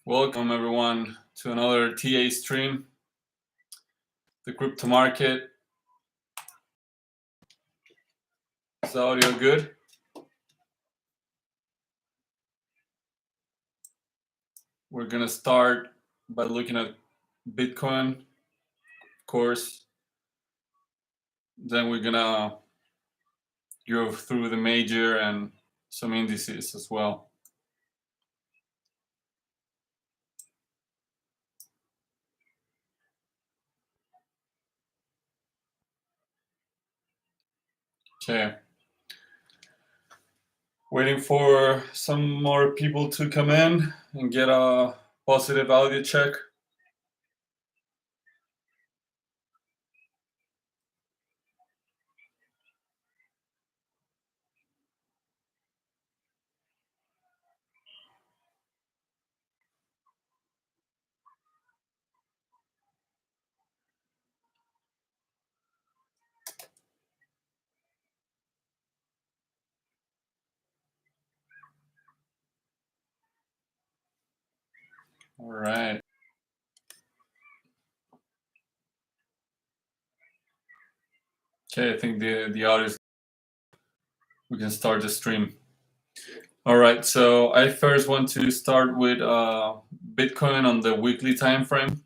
Welcome everyone to another TA stream, the crypto market. Is the audio good? We're gonna start by looking at Bitcoin, of course. Then we're gonna go through the major and some indices as well. Okay. Waiting for some more people to come in and get a positive audio check. All right. Okay, I think the audio is. We can start the stream. All right, so I first want to start with Bitcoin on the weekly time frame.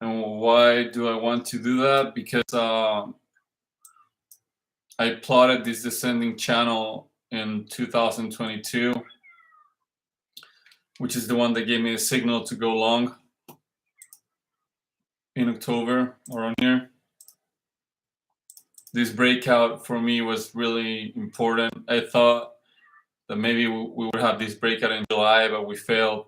And why do I want to do that? Because I plotted this descending channel in 2022, which is the one that gave me a signal to go long in October around here. This breakout for me was really important. I thought that maybe we would have this breakout in July, but we failed.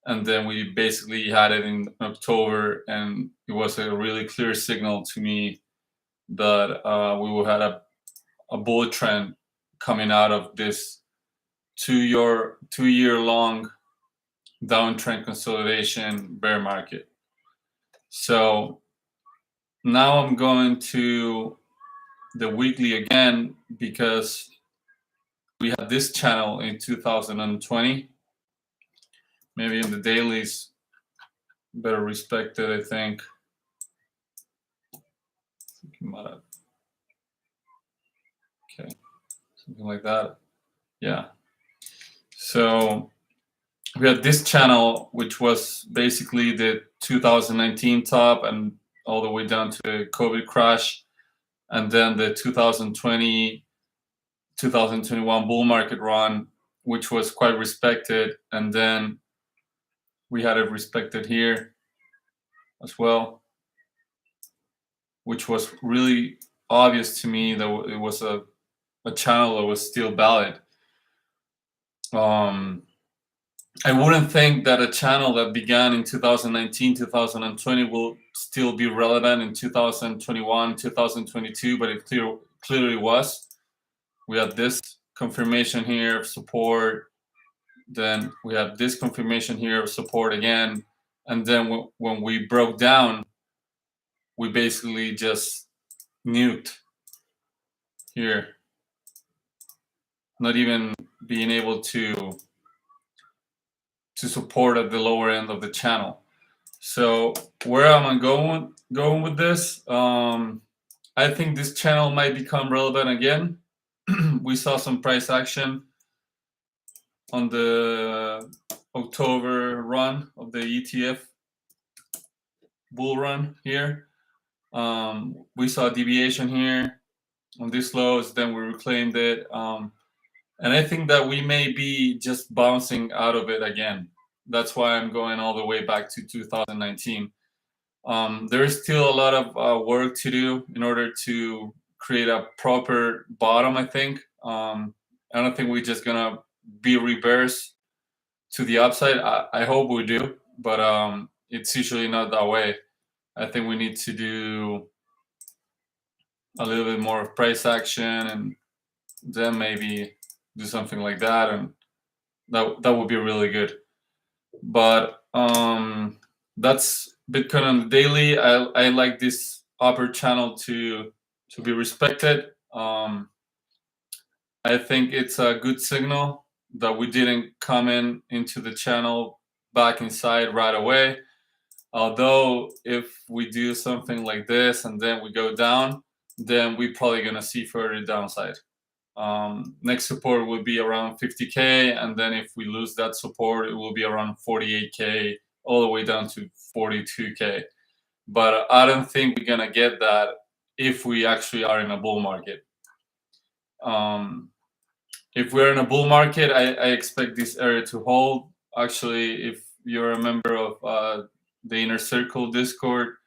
And then we basically had it in October, and it was a really clear signal to me that we will have a bull trend coming out of this two-year long downtrend consolidation bear market. So now I'm going to the weekly again because we had this channel in 2020. Maybe in the dailies, better respected, I think. Okay, something like that. Yeah. So we had this channel, which was basically the 2019 top and all the way down to the COVID crash, and then the 2020, 2021 bull market run, which was quite respected, and then we had it respected here as well, which was really obvious to me that it was a channel that was still valid. I wouldn't think that a channel that began in 2019, 2020 will still be relevant in 2021, 2022, but it clearly was. We had this confirmation here of support. Then we have this confirmation here of support again. And then when we broke down, we basically just nuked here. Not even being able to support at the lower end of the channel. So where am I going with this? I think this channel might become relevant again. We saw some price action on the October run of the ETF bull run here. We saw a deviation here on these lows, then we reclaimed it. And I think that we may be just bouncing out of it again. That's why I'm going all the way back to 2019. There is still a lot of work to do in order to create a proper bottom, I think. I don't think we're just gonna be reversed to the upside. I hope we do, but it's usually not that way. I think we need to do a little bit more of price action and then maybe do something like that, and that would be really good. But that's Bitcoin on the daily. I like this upper channel to be respected. I think it's a good signal that we didn't come into the channel back inside right away. Although if we do something like this and then we go down, then we're probably gonna see further downside. Next support will be around 50K, and then if we lose that support, it will be around 48K, all the way down to 42K. But I don't think we're gonna get that if we actually are in a bull market. If we're in a bull market, I expect this area to hold. Actually, if you're a member of the Inner Circle Discord,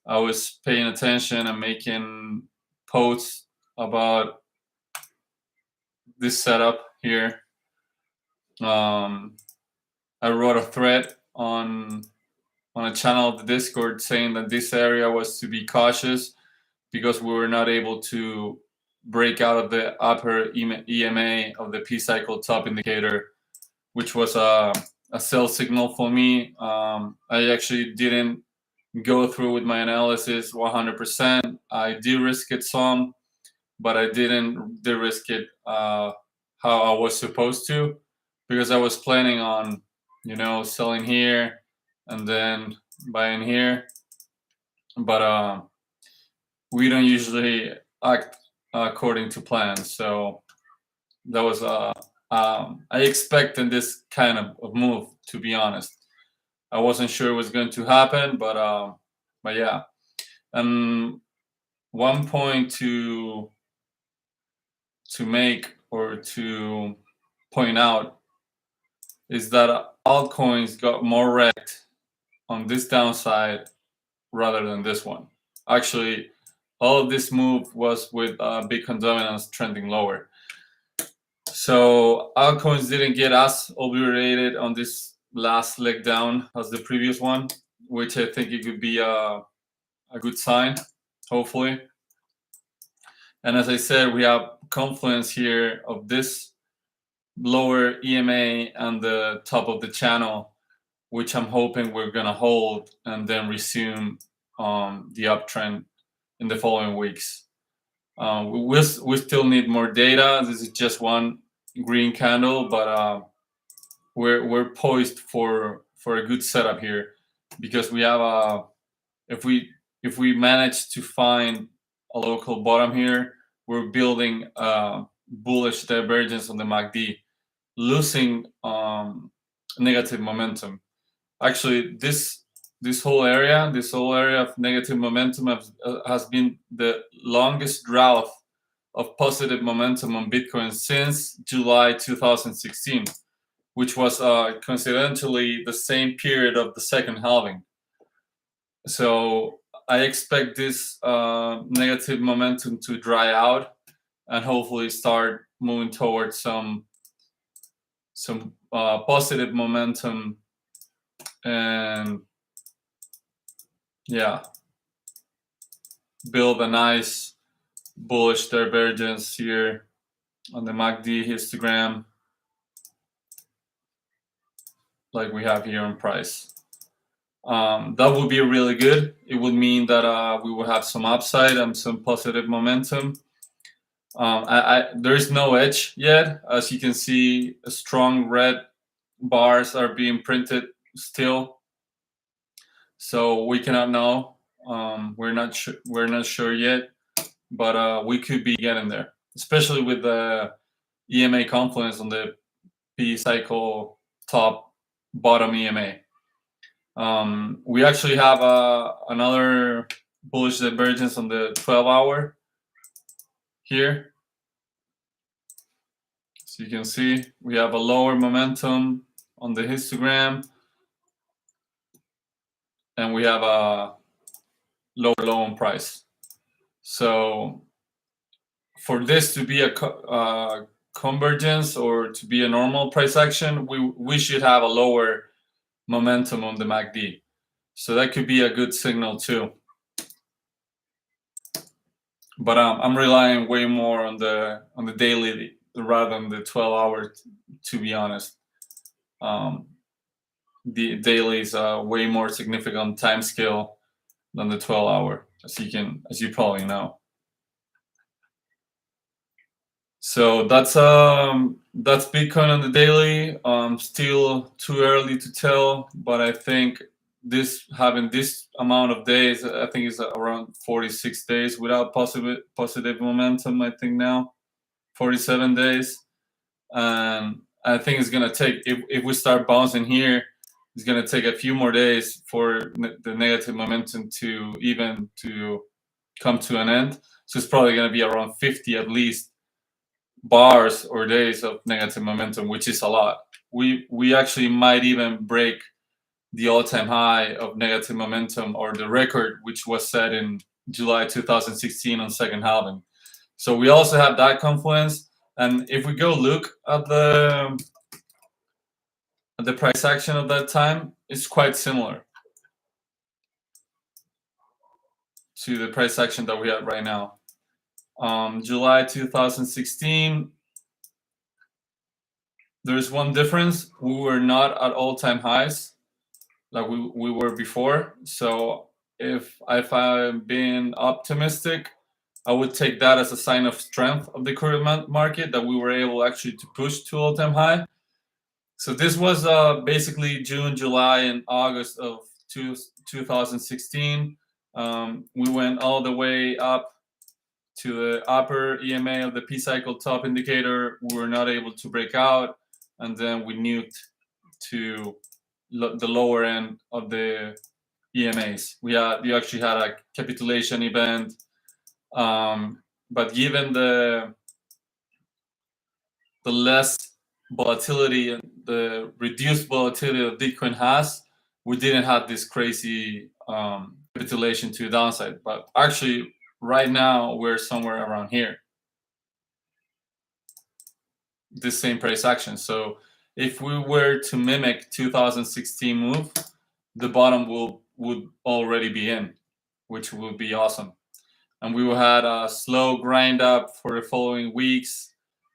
I was paying attention and making posts about this setup here. I wrote a thread on a channel of the Discord saying that this area was to be cautious because we were not able to break out of the upper EMA of the P-cycle top indicator, which was a sell signal for me. I actually didn't go through with my analysis 100%. I de-risked it some, but I didn't de-risk it how I was supposed to, because I was planning on, selling here and then buying here. But we don't usually act according to plan. So that was I expected this kind of move, to be honest. I wasn't sure it was going to happen, but yeah. And one point to make or to point out is that altcoins got more wrecked on this downside rather than this one. Actually, all of this move was with Bitcoin dominance trending lower. So altcoins didn't get as obliterated on this last leg down as the previous one, which I think it could be a good sign, hopefully. And as I said, we have confluence here of this lower EMA and the top of the channel, which I'm hoping we're gonna hold and then resume the uptrend in the following weeks. We still need more data. This is just one green candle, but we're poised for a good setup here, because we have if we manage to find a local bottom here, we're building bullish divergence on the MACD, losing negative momentum. Actually, this whole area of negative momentum has been the longest drought of positive momentum on Bitcoin since July 2016, which was coincidentally the same period of the second halving. So I expect this negative momentum to dry out and hopefully start moving towards some positive momentum, and yeah, build a nice bullish divergence here on the MACD histogram, like we have here on price. That would be really good. It would mean that we will have some upside and some positive momentum. There is no edge yet. As you can see, strong red bars are being printed still, so we cannot know. We're not sure yet, but we could be getting there, especially with the EMA confluence on the P cycle top bottom EMA. We actually have another bullish divergence on the 12-hour here. So you can see we have a lower momentum on the histogram, and we have a lower low on price. So for this to be a convergence or to be a normal price action, we should have a lower momentum on the MACD. So that could be a good signal too. But I'm relying way more on the daily rather than the 12-hour, to be honest. The daily is a way more significant time scale than the 12-hour, as you probably know. So that's that's Bitcoin on the daily. Still too early to tell, but I think having this amount of days, I think it's around 46 days without positive momentum. I think now 47 days, and I think it's gonna take, if we start bouncing here, it's gonna take a few more days for the negative momentum to come to an end. So it's probably gonna be around 50 at least bars or days of negative momentum, which is a lot. We actually might even break the all-time high of negative momentum, or the record, which was set in July 2016 on second halving. So we also have that confluence. And if we go look at the price action of that time, it's quite similar to the price action that we have right now. July 2016, there's one difference. We were not at all-time highs like we were before. So if I'm being optimistic, I would take that as a sign of strength of the current market, that we were able actually to push to all-time high. So this was basically June, July, and August of 2016. We went all the way up to the upper EMA of the P-cycle top indicator. We were not able to break out, and then we nuked to the lower end of the EMAs. You actually had a capitulation event, but given the less volatility and the reduced volatility that Bitcoin has, we didn't have this crazy capitulation to the downside. But actually, right now we're somewhere around here, this same price action. So if we were to mimic 2016 move, the bottom would already be in, which would be awesome. And we had a slow grind up for the following weeks,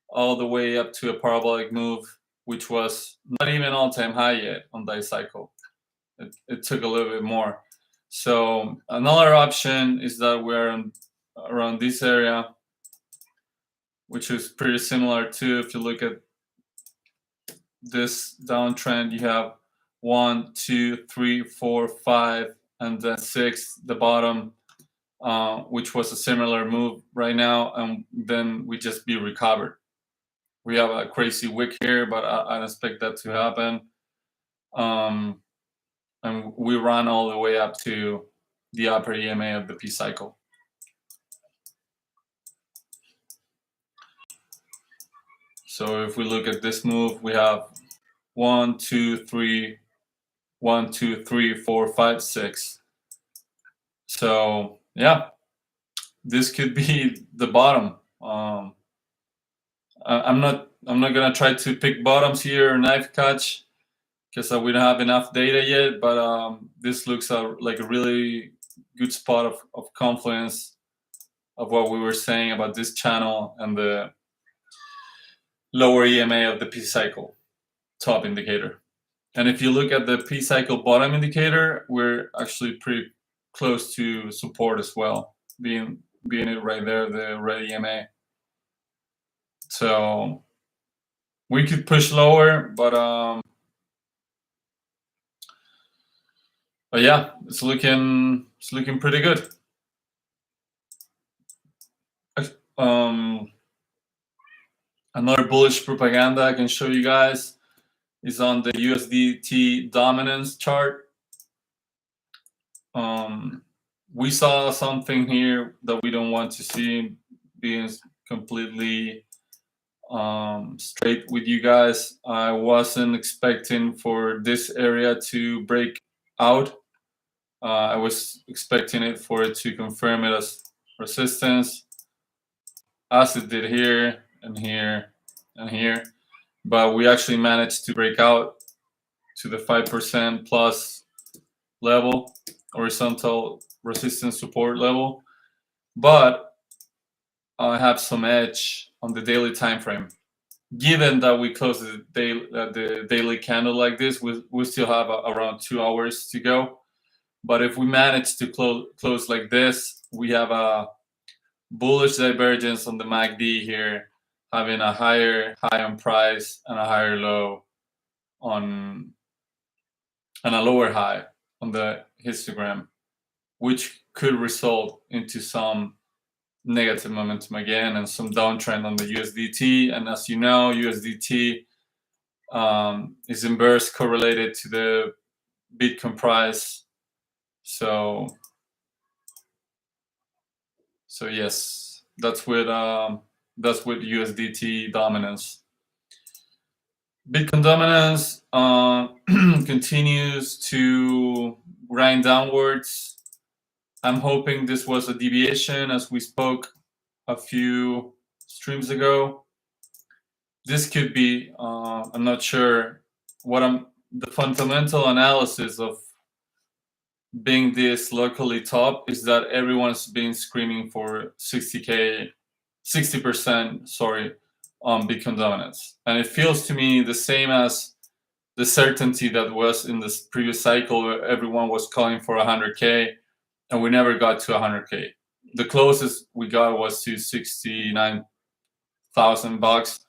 all the way up to a parabolic move, which was not even all-time high yet on that cycle. It took a little bit more. So another option is that we're around this area, which is pretty similar to, if you look at this downtrend, you have 1, 2, 3, 4, 5, and then 6, the bottom, which was a similar move right now, and then we just be recovered. We have a crazy wick here, but I don't expect that to happen. And we run all the way up to the upper EMA of the P cycle. So if we look at this move, we have 1, 2, 3, 1, 2, 3, 4, 5, 6. So yeah, this could be the bottom. I'm not gonna try to pick bottoms here or knife catch, because we don't have enough data yet. But this looks like a really good spot of confluence of what we were saying about this channel and the lower EMA of the P cycle top indicator. And if you look at the P cycle bottom indicator, we're actually pretty close to support as well, being it right there, the red EMA. So we could push lower, but yeah, it's looking pretty good. Another bullish propaganda I can show you guys is on the USDT dominance chart. We saw something here that we don't want to see, being completely straight with you guys. I wasn't expecting for this area to break out. I was expecting it for it to confirm it as resistance, as it did here and here and here. But we actually managed to break out to the 5% plus level, horizontal resistance support level. But I have some edge on the daily time frame. Given that we close the daily candle like this, we still have around 2 hours to go. But if we manage to close like this, we have a bullish divergence on the MACD here, having a higher high on price and a higher low on, and a lower high on the histogram, which could result into some negative momentum again and some downtrend on the USDT. And as you know, USDT is inverse correlated to the Bitcoin price. So yes, that's with USDT dominance. Bitcoin dominance continues to grind downwards. I'm hoping this was a deviation, as we spoke a few streams ago. This could be. I'm not sure the fundamental analysis of being this locally top is that everyone's been screaming for 60%, on Bitcoin dominance. And it feels to me the same as the certainty that was in this previous cycle, where everyone was calling for 100K and we never got to 100K. The closest we got was to $69,000.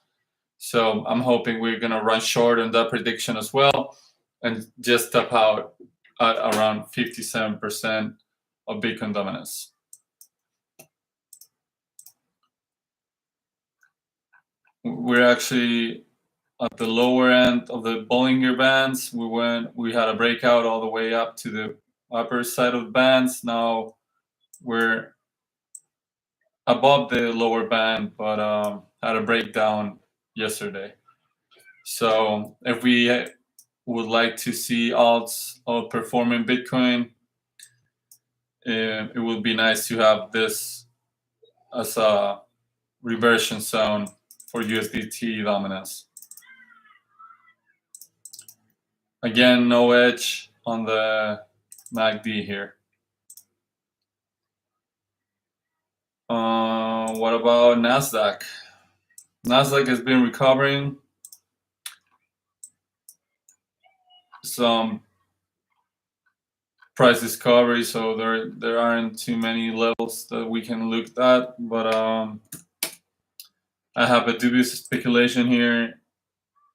So I'm hoping we're going to run short on that prediction as well and just top out at around 57% of Bitcoin dominance. We're actually at the lower end of the Bollinger Bands. We had a breakout all the way up to the upper side of the bands. Now we're above the lower band, but had a breakdown yesterday. So if we would like to see alts outperforming Bitcoin, it would be nice to have this as a reversion zone for USDT dominance. Again, no edge on the MACD here. What about NASDAQ? NASDAQ has been recovering. Some price discovery, so there aren't too many levels that we can look at, but I have a dubious speculation here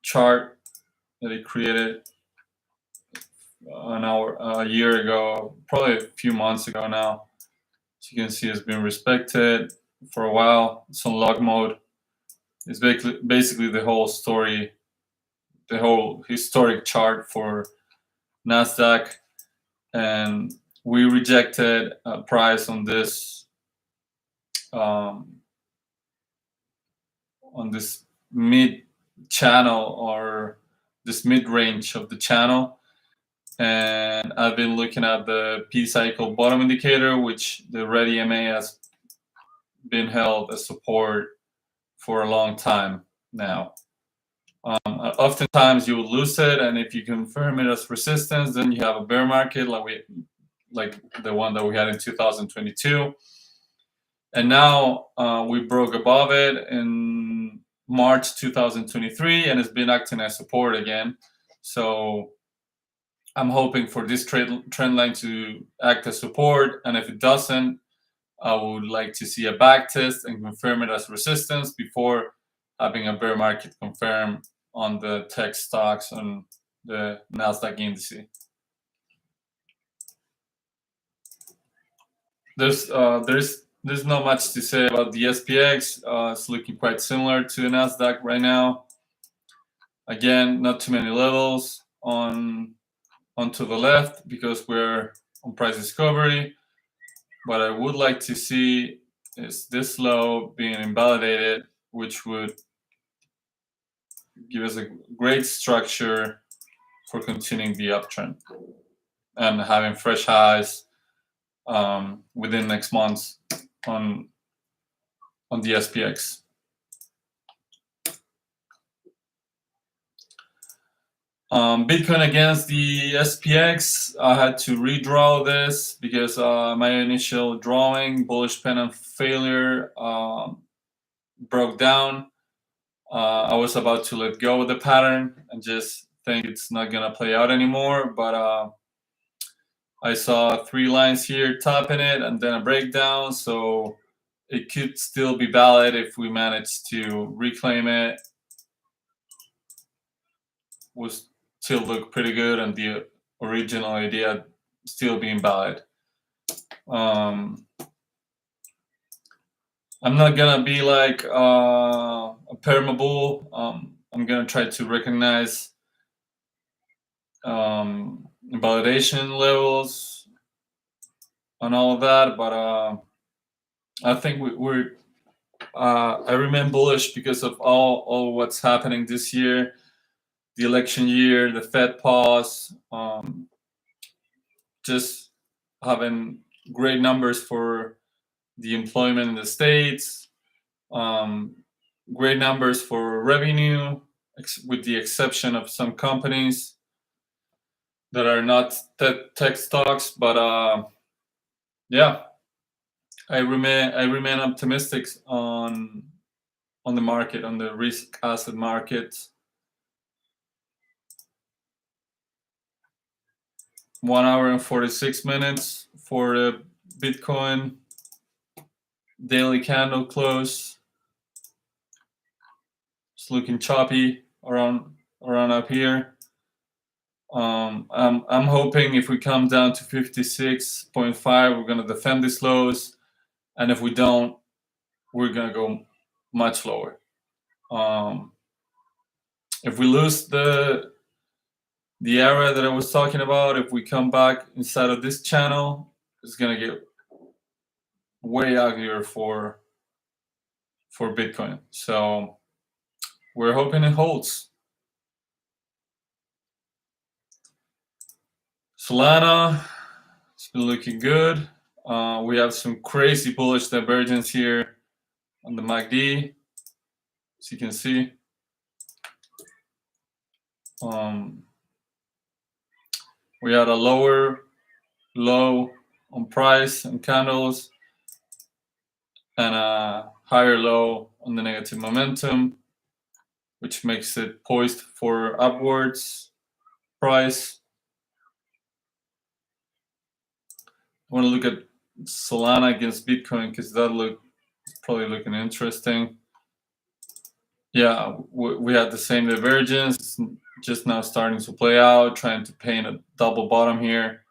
chart that it created a year ago, probably a few months ago now. As you can see, it's been respected for a while. It's on log mode. It's basically the whole story, the whole historic chart for NASDAQ. And we rejected a price on this mid channel, or this mid range of the channel. And I've been looking at the P cycle bottom indicator, which the red EMA has been held as support for a long time now. Oftentimes you will lose it, and if you confirm it as resistance, then you have a bear market like the one that we had in 2022. And now we broke above it in March 2023, and it's been acting as support again. So I'm hoping for this trend line to act as support, and if it doesn't, I would like to see a back test and confirm it as resistance before having a bear market confirm on the tech stocks on the NASDAQ index. There's not much to say about the SPX. It's looking quite similar to the NASDAQ right now. Again, not too many levels onto the left because we're on price discovery. What I would like to see is this low being invalidated, which would give us a great structure for continuing the uptrend and having fresh highs within next month on the SPX. Bitcoin against the SPX, I had to redraw this because my initial drawing, bullish pennant failure, broke down. I was about to let go of the pattern and just think it's not gonna play out anymore, but I saw 3 lines here topping it and then a breakdown, so it could still be valid if we manage to reclaim it. Will still look pretty good, and the original idea still being valid. I'm not gonna be like a permabull. I'm gonna try to recognize validation levels and all of that, but I think we're I remain bullish because of all what's happening this year, the election year, the Fed pause, just having great numbers for the employment in the States, great numbers for revenue, with the exception of some companies that are not tech stocks. But yeah, I remain optimistic on the market, on the risk asset market. 1 hour and 46 minutes for the Bitcoin daily candle close. It's looking choppy around up here. I'm hoping if we come down to 56.5, we're gonna defend these lows, and if we don't, we're gonna go much lower. If we lose the area that I was talking about, if we come back inside of this channel, it's gonna get way uglier for Bitcoin. So we're hoping it holds. Solana, it's been looking good. We have some crazy bullish divergence here on the MACD, as you can see. We had a lower low on price and candles, and a higher low on the negative momentum, which makes it poised for upwards price. I want to look at Solana against Bitcoin because that probably looking interesting. Yeah, we had the same divergence, just now starting to play out, trying to paint a double bottom here.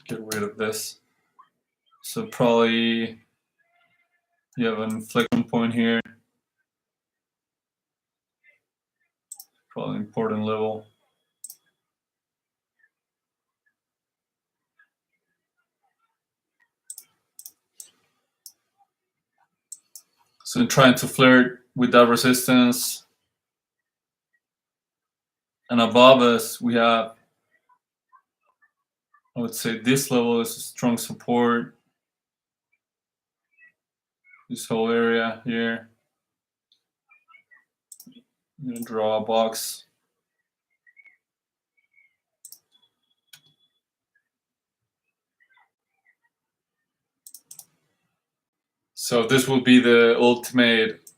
Get rid of this. So probably you have an inflection point here. Probably an important level. So trying to flirt with that resistance. And above us, we have, I would say this level is a strong support. This whole area here. I'm going to draw a box. So this will be the ultimate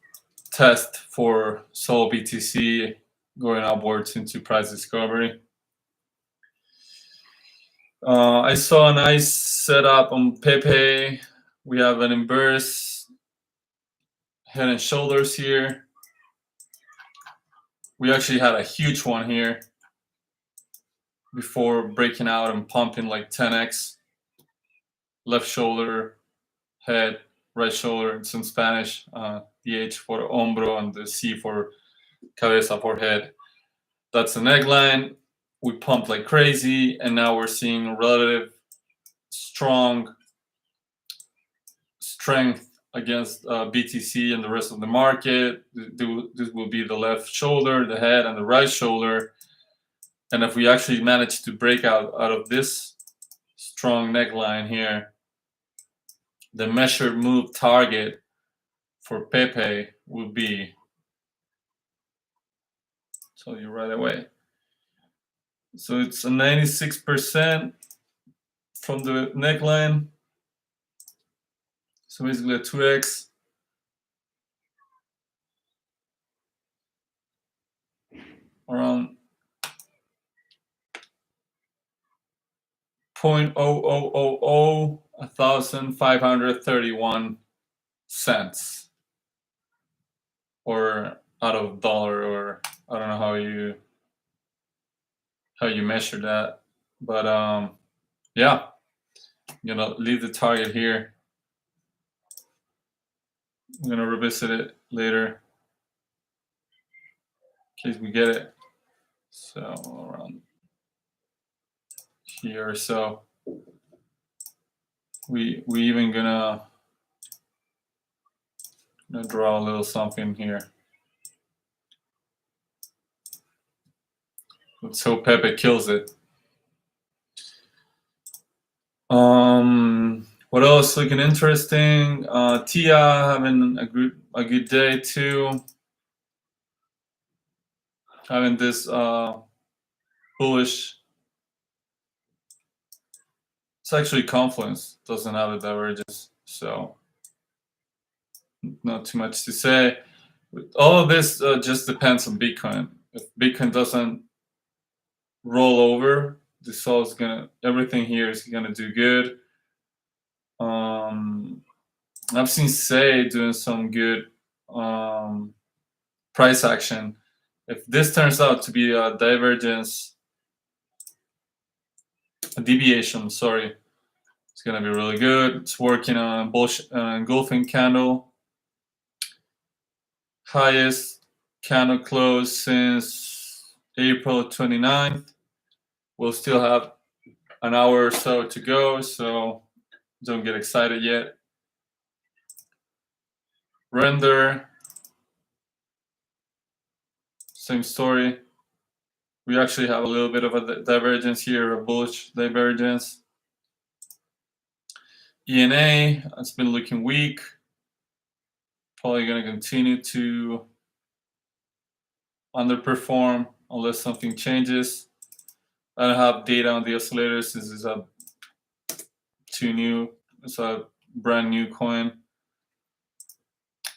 test for Sol BTC going upwards into price discovery. I saw a nice setup on Pepe. We have an inverse head and shoulders here. We actually had a huge one here before breaking out and pumping like 10x. Left shoulder, head, right shoulder. It's in Spanish. The H for hombro and the C for cabeza, for head. That's the neckline. We pumped like crazy, and now we're seeing relative strong strength against BTC and the rest of the market. This will be the left shoulder, the head, and the right shoulder. And if we actually manage to break out of this strong neckline here, the measured move target for Pepe will be, I'll tell you right away. So it's a 96% from the neckline. So basically a 2x. Around 0.00001,531 cents, or out of dollar, or I don't know how you measure that, but yeah, leave the target here. I'm gonna revisit it later in case we get it. So around here, so we even gonna draw a little something here. Let's hope Pepe kills it. What else looking interesting? Tia having a good day too. Having this bullish. It's actually Confluence, doesn't have a divergence, so not too much to say. All of this just depends on Bitcoin. If Bitcoin doesn't roll over, everything here is gonna do good. I've seen Say doing some good price action. If this turns out to be a deviation, sorry, it's gonna be really good. It's working on engulfing candle, highest candle close since April 29th. We'll still have an hour or so to go, so don't get excited yet. Render, same story. We actually have a little bit of a divergence here, a bullish divergence. ENA has been looking weak. Probably going to continue to underperform unless something changes. I don't have data on the oscillators. This is it's a brand new coin.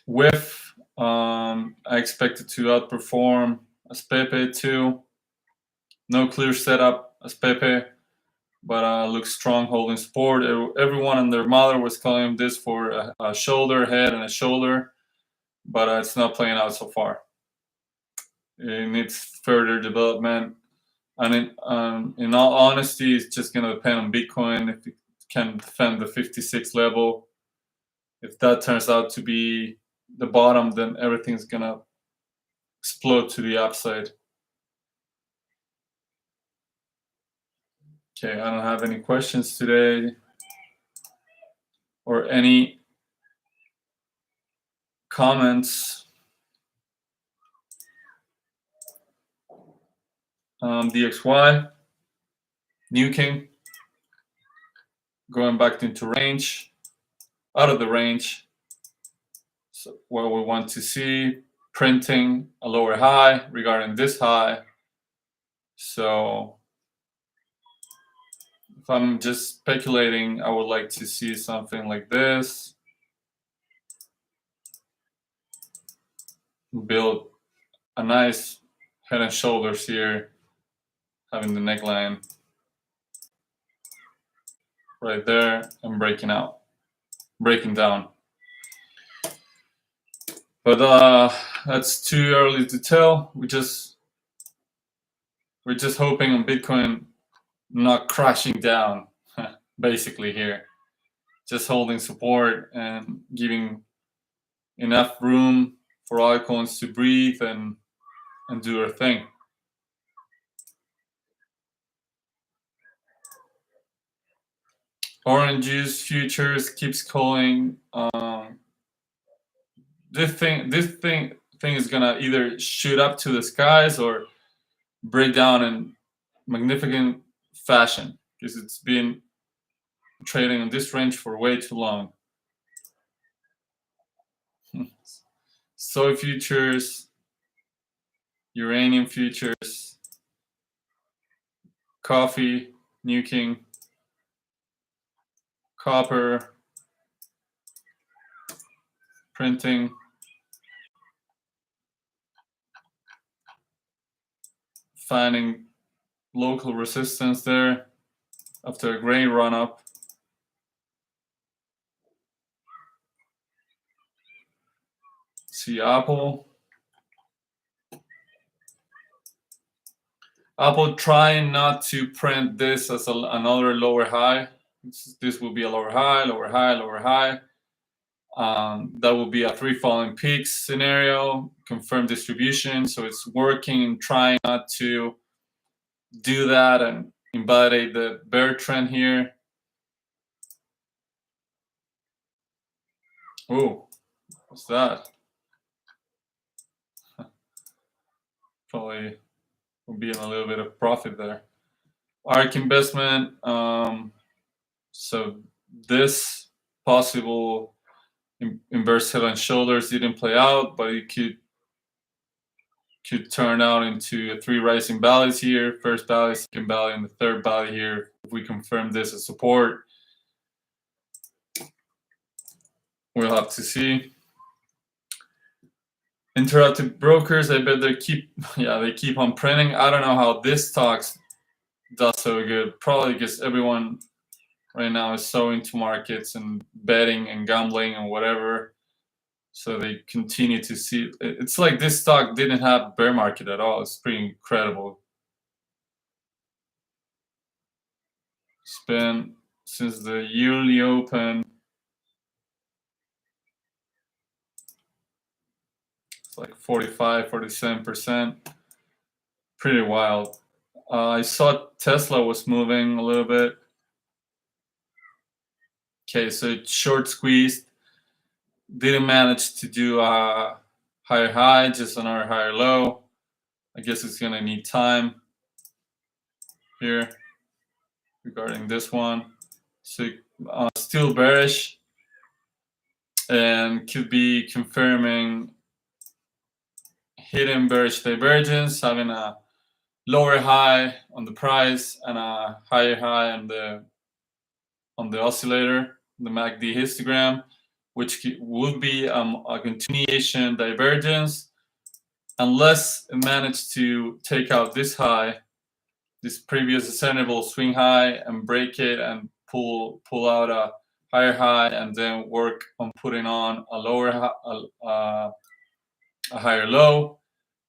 WIF, I expect it to outperform as Pepe too. No clear setup as Pepe, but looks strong holding support. Everyone and their mother was calling this for a shoulder, head, and a shoulder, but it's not playing out so far. It needs further development, and in all honesty, it's just going to depend on Bitcoin if it can defend the 56 level. If that turns out to be the bottom, then everything's going to explode to the upside. Okay, I don't have any questions today or any comments. DXY, nuking, going back into range, out of the range. So what we want to see, printing a lower high regarding this high. So if I'm just speculating, I would like to see something like this. Build a nice head and shoulders here, having the neckline right there and breaking down. But that's too early to tell. We're just hoping on Bitcoin not crashing down, basically here. Just holding support and giving enough room for altcoins to breathe and do their thing. Orange juice futures keeps calling. This thing is gonna either shoot up to the skies or break down in magnificent fashion, because it's been trading in this range for way too long. Soy futures, uranium futures, coffee, nuking, copper, printing, finding local resistance there. after a great run up. See Apple. Apple trying not to print this as another lower high. This will be a lower high, lower high, lower high. That will be a 3 falling peaks scenario, confirmed distribution. So it's working, trying not to do that and invalidate the bear trend here. Oh, what's that? Probably will be in a little bit of profit there. ARK investment. So this possible inverse head and shoulders didn't play out, but it could turn out into 3 rising valleys here. First valley, second valley, and the third valley here. If we confirm this as support, we'll have to see. Interactive brokers, I bet they keep on printing. I don't know how this stocks does so good. Probably because everyone right now is so into markets and betting and gambling and whatever. So they continue to see. It's like this stock didn't have bear market at all. It's pretty incredible. It's been since the yearly open. It's like 45, 47%. Pretty wild. I saw Tesla was moving a little bit. Okay, so it short squeezed. Didn't manage to do a higher high, just another higher low. I guess it's gonna need time here regarding this one. So still bearish and could be confirming hidden bearish divergence, having a lower high on the price and a higher high on the oscillator, the MACD histogram, which would be a continuation divergence unless it managed to take out this high, this previous ascendable swing high, and break it and pull out a higher high, and then work on putting on a lower a higher low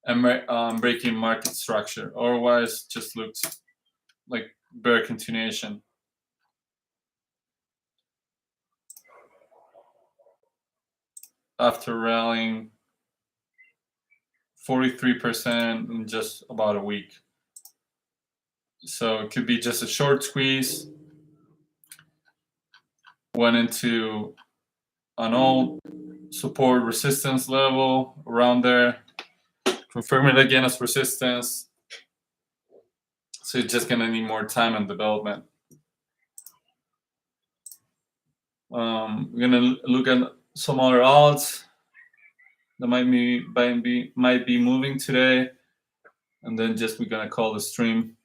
and breaking market structure. Otherwise, just looks like bear continuation. After rallying 43% in just about a week. So it could be just a short squeeze. Went into an old support resistance level around there. Confirm it again as resistance. So it's just gonna need more time and development. We're gonna look at some other alts that might be moving today, and then just we're gonna call the stream.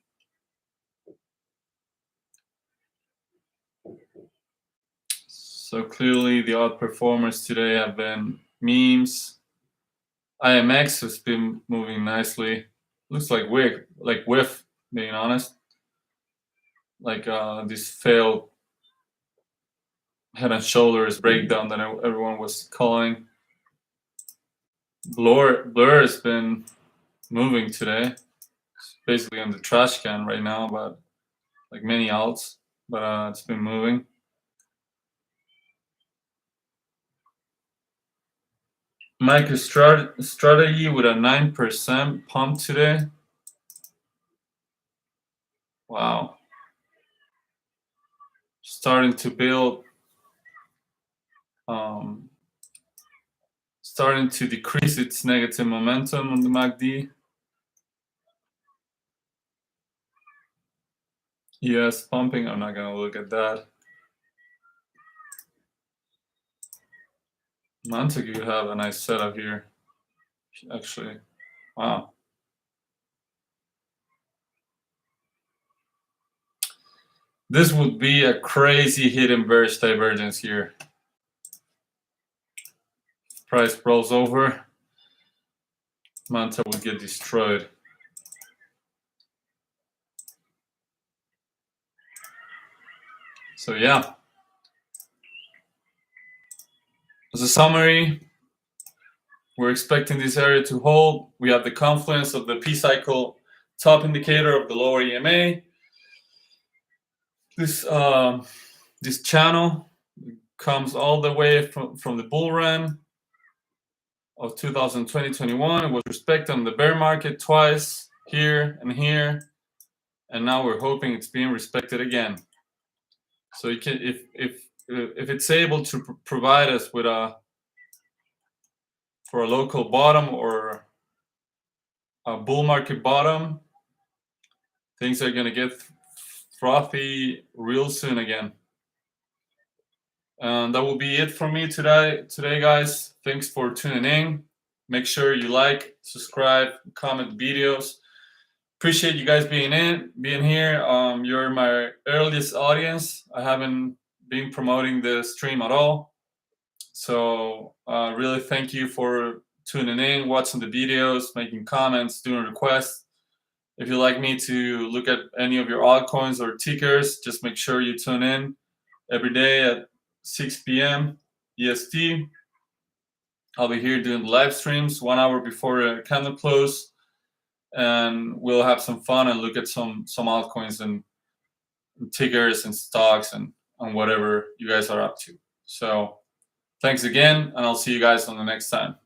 So clearly the outperformers today have been memes. IMX has been moving nicely. Looks like whiff, being honest. Like this failed head and shoulders breakdown that everyone was calling. Blur has been moving today. It's basically on the trash can right now, but like many alts, but it's been moving. MicroStrategy with a 9% pump today. Wow. Starting to build, starting to decrease its negative momentum on the MACD. Yes, pumping. I'm not going to look at that. Montague have a nice setup here, actually. Wow. This would be a crazy hidden bearish divergence here. Price rolls over, Manta will get destroyed. So yeah, as a summary, we're expecting this area to hold. We have the confluence of the P cycle top indicator of the lower EMA. This channel comes all the way from the bull run of 2020-21. It was respected on the bear market twice, here and here, and now we're hoping it's being respected again. So you can, if it's able to provide us with for a local bottom or a bull market bottom, things are gonna get frothy real soon again. And that will be it for me today, guys. Thanks for tuning in. Make sure you like, subscribe, comment videos. Appreciate you guys being here. You're my earliest audience. I haven't been promoting the stream at all. So really thank you for tuning in, watching the videos, making comments, doing requests. If you'd like me to look at any of your altcoins or tickers, just make sure you tune in every day at 6 p.m. EST. I'll be here doing live streams 1 hour before candle close, and we'll have some fun and look at some altcoins and tickers and stocks and whatever you guys are up to. So thanks again, and I'll see you guys on the next time.